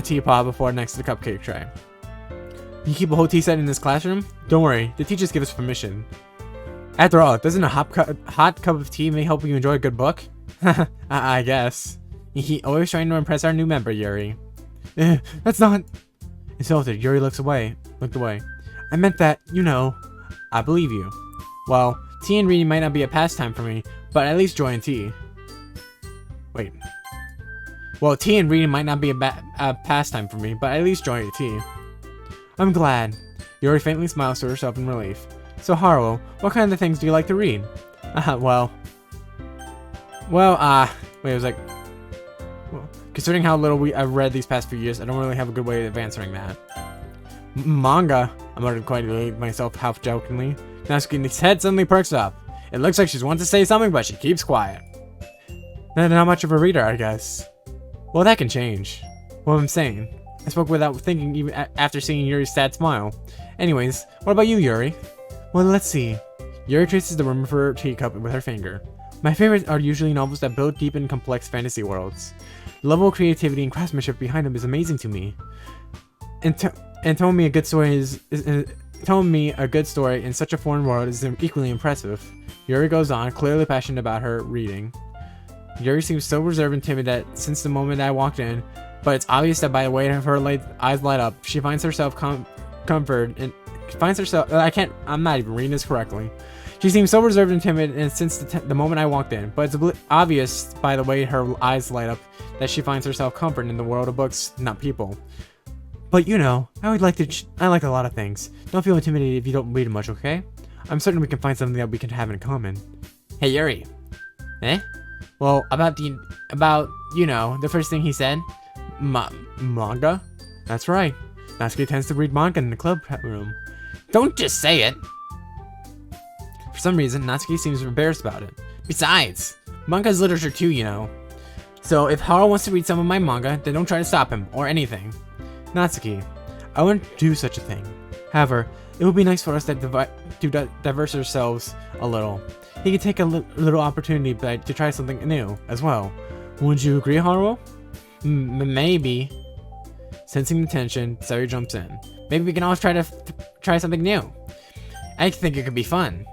teapot before next to the cupcake tray. You keep a whole tea set in this classroom? Don't worry, the teachers give us permission. After all, doesn't a hot cup of tea may help you enjoy a good book? I guess. Always trying to impress our new member, Yuri. That's not... Insulted, Yuri looked away. I meant that, I believe you. Well, tea and reading might not be a pastime for me, but at least joy and tea. Wait. Well, tea and reading might not be a pastime for me, but at least joy and tea. I'm glad. Yuri faintly smiles to herself in relief. So, Haruo, what kind of things do you like to read? Considering how little I've read these past few years, I don't really have a good way of answering that. Manga, I muttered quietly myself half jokingly. Natsuki's head suddenly perks up. It looks like she wants to say something, but she keeps quiet. Not much of a reader, I guess. Well, that can change. What I'm saying. I spoke without thinking even after seeing Yuri's sad smile. Anyways, what about you, Yuri? Well, let's see. Yuri traces the rim of her teacup with her finger. My favorites are usually novels that build deep and complex fantasy worlds. The level of creativity and craftsmanship behind them is amazing to me. And telling me a good story in such a foreign world is equally impressive. Yuri goes on, clearly passionate about her reading. Yuri seems so reserved and timid that since the moment I walked in, but it's obvious that by the way her eyes light up, she finds herself comfort and finds herself. I'm not even reading this correctly. She seems so reserved and timid, and since the moment I walked in, but it's obvious by the way her eyes light up that she finds herself comfort in the world of books, not people. But you know, I would like to. I like a lot of things. Don't feel intimidated if you don't read much, okay? I'm certain we can find something that we can have in common. Hey Yuri. Eh? Well, about you know, the first thing he said, manga. That's right. Natsuki tends to read manga in the club room. Don't just say it. For some reason, Natsuki seems embarrassed about it. Besides, manga is literature too, you know. So if Haru wants to read some of my manga, then don't try to stop him or anything. Natsuki, I wouldn't do such a thing. However, it would be nice for us to diverse ourselves a little. He could take a little opportunity to try something new as well. Wouldn't you agree, Haru? Maybe. Sensing the tension, Sayori jumps in. Maybe we can always try something new. I think it could be fun.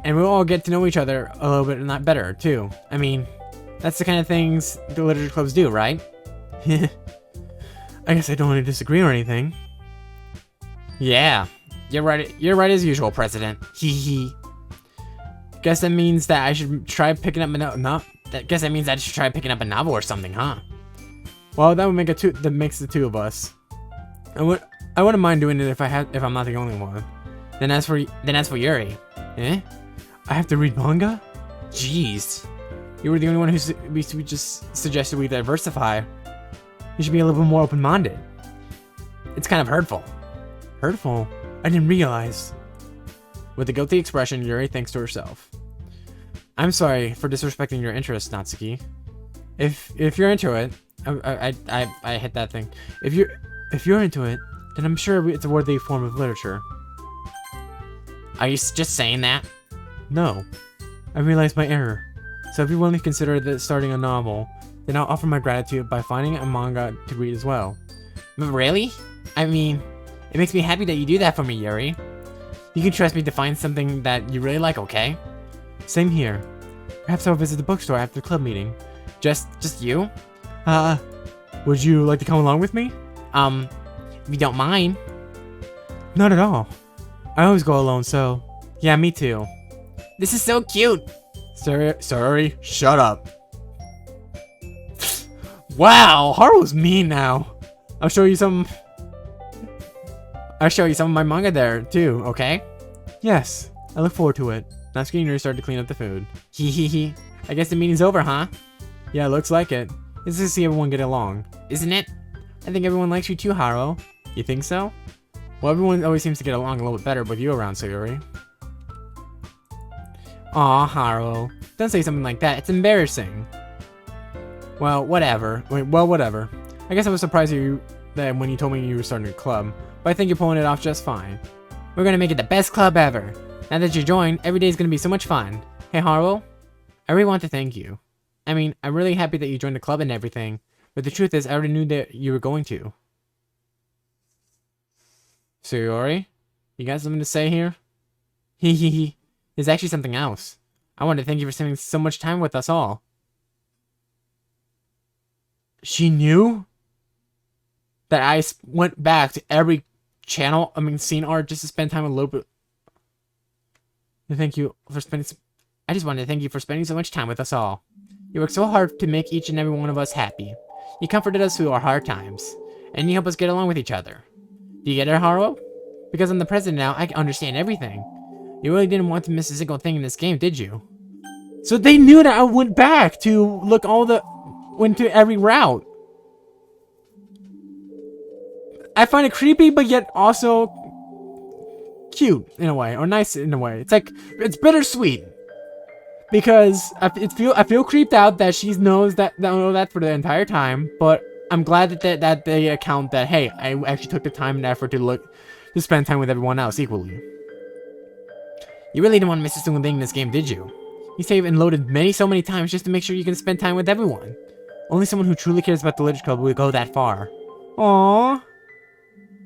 And we'll all get to know each other a little bit and not better, too. I mean, that's the kind of things the literature clubs do, right? I guess I don't want to disagree or anything. Yeah, you're right. You're right as usual, President. Hee. Guess that means that I should try picking up guess that means I should try picking up a novel or something, huh? Well, that would make that makes the two of us. I wouldn't mind doing it if I'm not the only one. Then as for Yuri, I have to read manga? Jeez, you were the only one we just suggested we diversify. You should be a little bit more open-minded. It's kind of hurtful. Hurtful? I didn't realize. With a guilty expression, Yuri thinks to herself. I'm sorry for disrespecting your interest, Natsuki. If you're into it, I hit that thing. If you're into it, then I'm sure it's a worthy form of literature. Are you just saying that? No. I realized my error. So if you're willing to consider starting a novel, then I'll offer my gratitude by finding a manga to read as well. Really? I mean, it makes me happy that you do that for me, Yuri. You can trust me to find something that you really like, okay? Same here. Perhaps I'll visit the bookstore after the club meeting. Just you? Would you like to come along with me? If you don't mind. Not at all. I always go alone, so... Yeah, me too. This is so cute. Sorry, shut up. Wow, Haru's mean now. I'll show you some of my manga there, too, okay? Yes, I look forward to it. Natsuki and Yuri started to clean up the food. Hee. I guess the meeting's over, huh? Yeah, looks like it. It's to see everyone get along. Isn't it? I think everyone likes you too, Haru. You think so? Well, everyone always seems to get along a little bit better with you around, Sayori. Aw, Haru. Don't say something like that. It's embarrassing. Well, whatever. I guess I was surprised that when you told me you were starting a club, but I think you're pulling it off just fine. We're gonna make it the best club ever. Now that you joined, every day is gonna be so much fun. Hey, Haru, I really want to thank you. I mean, I'm really happy that you joined the club and everything, but the truth is, I already knew that you were going to. Sayori, you got something to say here? Hee. There's actually something else. I want to thank you for spending so much time with us all. She knew that I went back to every scene art just to spend time a little bit. Thank you for spending. I just wanted to thank you for spending so much time with us all. You worked so hard to make each and every one of us happy. You comforted us through our hard times, and you helped us get along with each other. Do you get it, Haru? Because I'm the president now, I can understand everything. You really didn't want to miss a single thing in this game, did you? So they knew that I went back to went to every route. I find it creepy, but yet also cute in a way, or nice in a way. It's like, it's bittersweet. Because I feel creeped out that she knows that for the entire time, but I'm glad that they account that, hey, I actually took the time and effort to spend time with everyone else equally. You really didn't want to miss a single thing in this game, did you? You saved and loaded so many times just to make sure you can spend time with everyone. Only someone who truly cares about the Literature Club would go that far. Aww.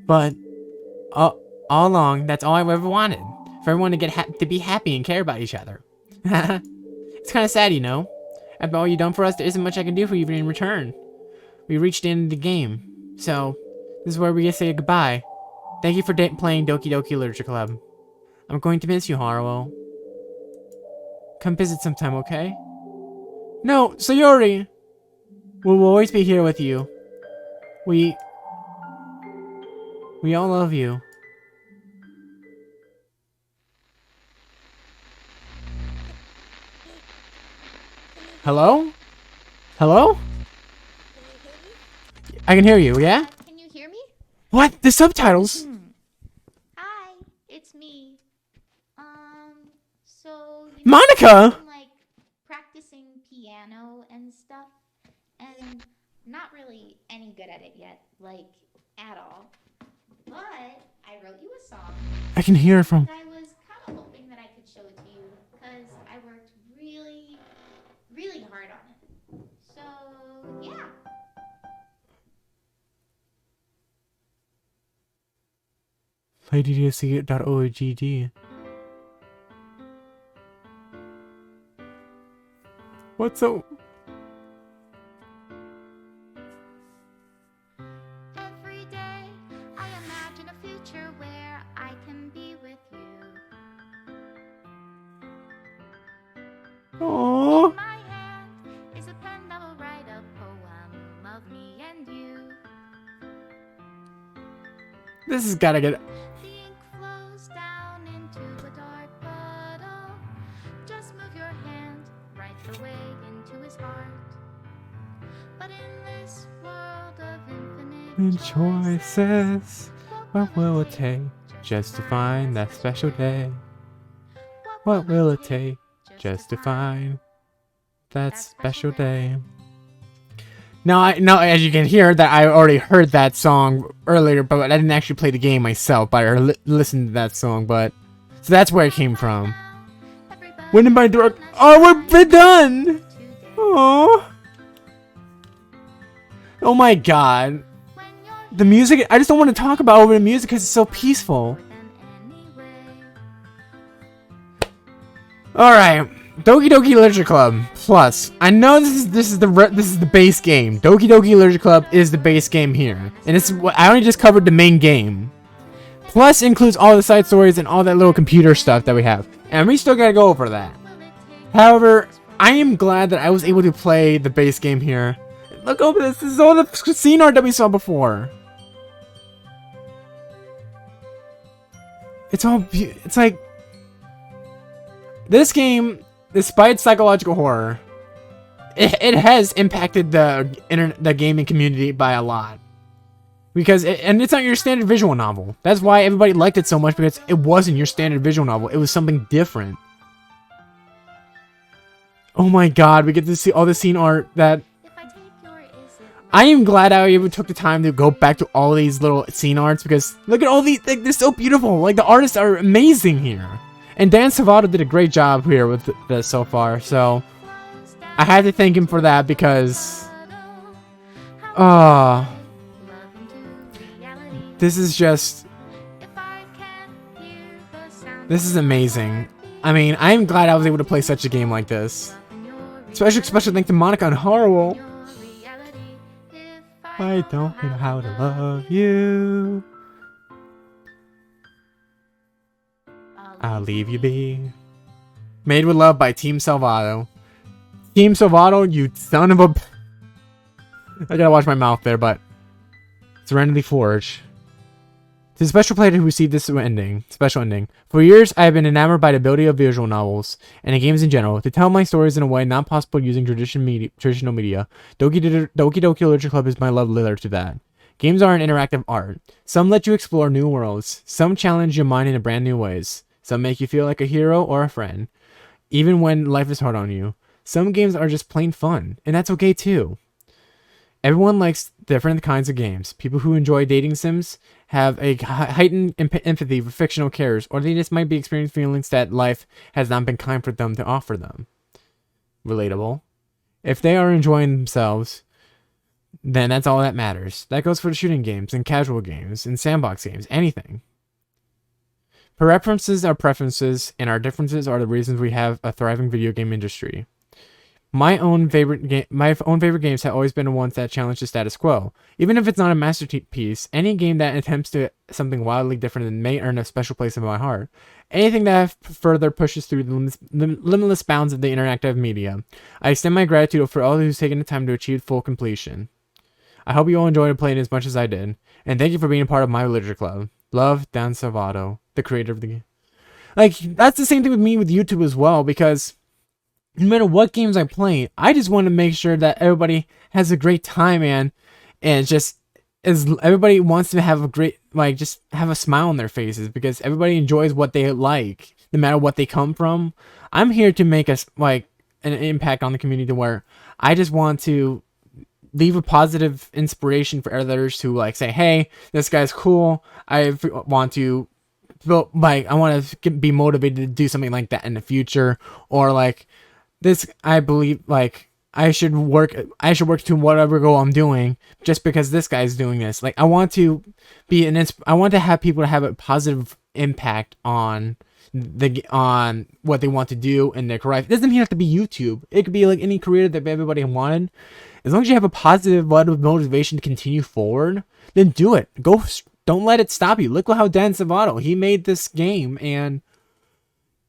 But all along, that's all I ever wanted. For everyone to be happy and care about each other. It's kind of sad, you know. After all you've done for us, there isn't much I can do for you in return. We reached the end of the game. So, this is where we get to say goodbye. Thank you for playing Doki Doki Literature Club. I'm going to miss you, Haruo. Come visit sometime, okay? No, Sayori! We'll always be here with you. We all love you. Hello? Hello? I can hear you, yeah? Can you hear me? What? The subtitles? Hi, it's me. So Monika! I've been, like, practicing piano and stuff, and not really any good at it yet, like, at all. But I wrote you a song. I can hear it from... And I was kind of hoping that I could show it to you, because I worked really, really hard on it. So, yeah. PlayDDSC.org. What's so... Every day I imagine a future where I can be with you. Aww. In my hand is a pen that will write a poem of me and you. This has gotta get... The ink flows down into a dark puddle. Just move your hand right the way into his heart. But in this world of infinite choices, what will it take just to find that special day? What will it take just to find that special day? Now, as you can hear, that I already heard that song earlier, but I didn't actually play the game myself. But I listened to that song, but so that's where it came from. When am I direct? Oh, we're done. Oh, oh my God. The music, I just don't want to talk about over the music because it's so peaceful. Alright, Doki Doki Literature Club Plus. I know this is the base game. Doki Doki Literature Club is the base game here. And this is what I only just covered the main game. Plus includes all the side stories and all that little computer stuff that we have. And we still gotta go over that. However, I am glad that I was able to play the base game here. Look over this. This is all the scene art that we saw before. It's all it's like this game, despite psychological horror, it has impacted the gaming community by a lot. Because and it's not your standard visual novel. That's why everybody liked it so much, because it wasn't your standard visual novel. It was something different. Oh my God, we get to see all the scene art that I am glad I even took the time to go back to all these little scene arts, because look at all these, like, they're so beautiful. Like, the artists are amazing here. And Dan Salvato did a great job here with this so far, so I had to thank him for that, because this is just, this is amazing. I mean, I am glad I was able to play such a game like this. Special thanks to Monika and Horrible. I don't know how to love you. I'll leave you be. Made with Love by Team Salvato. Team Salvato, you son of a... I gotta watch my mouth there, but... Serenity Forge. To the special player who received this special ending. For years, I have been enamored by the ability of visual novels, and games in general, to tell my stories in a way not possible using traditional media. Doki Doki Literature Club is my love letter to that. Games are an interactive art. Some let you explore new worlds. Some challenge your mind in brand new ways. Some make you feel like a hero or a friend, even when life is hard on you. Some games are just plain fun, and that's okay too. Everyone likes different kinds of games. People who enjoy dating sims have a heightened empathy for fictional characters, or they just might be experiencing feelings that life has not been kind for them to offer them. Relatable. If they are enjoying themselves, then that's all that matters. That goes for the shooting games and casual games and sandbox games, anything. Preferences are preferences, and our differences are the reasons we have a thriving video game industry. My own favorite games have always been the ones that challenge the status quo. Even if it's not a masterpiece, any game that attempts to something wildly different may earn a special place in my heart. Anything that further pushes through the limitless bounds of the interactive media. I extend my gratitude for all who's taken the time to achieve full completion. I hope you all enjoyed playing as much as I did. And thank you for being a part of my literature club. Love, Dan Salvato, the creator of the game. Like, that's the same thing with me with YouTube as well, because no matter what games I play, I just want to make sure that everybody has a great time, man. And just as everybody wants to have a great, like, just have a smile on their faces, because everybody enjoys what they like, no matter what they come from. I'm here to make us like an impact on the community where I just want to leave a positive inspiration for others to like say, hey, this guy's cool. I want to like, I want to be motivated to do something like that in the future, or like this, I believe like I should work to whatever goal I'm doing just because this guy's doing this. Like, I want to be I want to have people to have a positive impact on what they want to do in their career. It doesn't even have to be YouTube. It could be like any career that everybody wanted. As long as you have a positive motivation to continue forward, then do it. Don't let it stop you. Look at how Dan Salvato, he made this game, and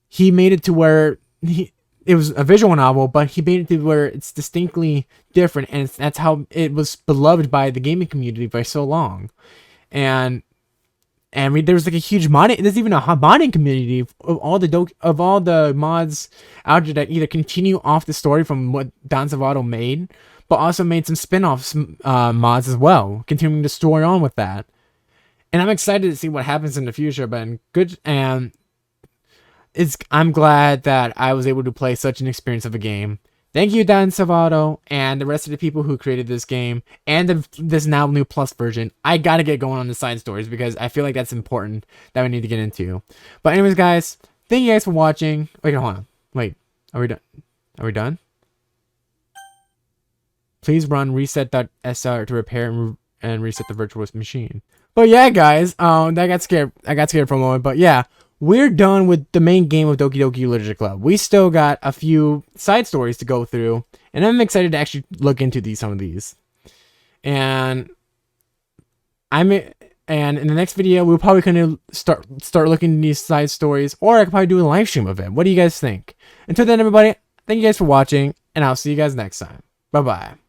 he made it to where it was a visual novel, but he made it to where it's distinctly different, and that's how it was beloved by the gaming community for so long. And there's like a huge modding. There's even a modding community of all the mods out there that either continue off the story from what Dan Salvato made, but also made some spin-offs mods as well, continuing the story on with that. And I'm excited to see what happens in the future. But I'm glad that I was able to play such an experience of a game. Thank you, Dan Salvato, and the rest of the people who created this game, and this now new Plus version. I gotta get going on the side stories, because I feel like that's important that we need to get into. But anyways, guys, thank you guys for watching. Wait, hold on. Wait, are we done? Are we done? Please run reset.sr to repair and reset the virtual machine. But yeah, guys, I got scared for a moment, but yeah. We're done with the main game of Doki Doki Literature Club. We still got a few side stories to go through, and I'm excited to actually look into some of these. And in the next video, we're probably gonna start looking at these side stories, or I could probably do a live stream of it. What do you guys think? Until then, everybody, thank you guys for watching, and I'll see you guys next time. Bye bye.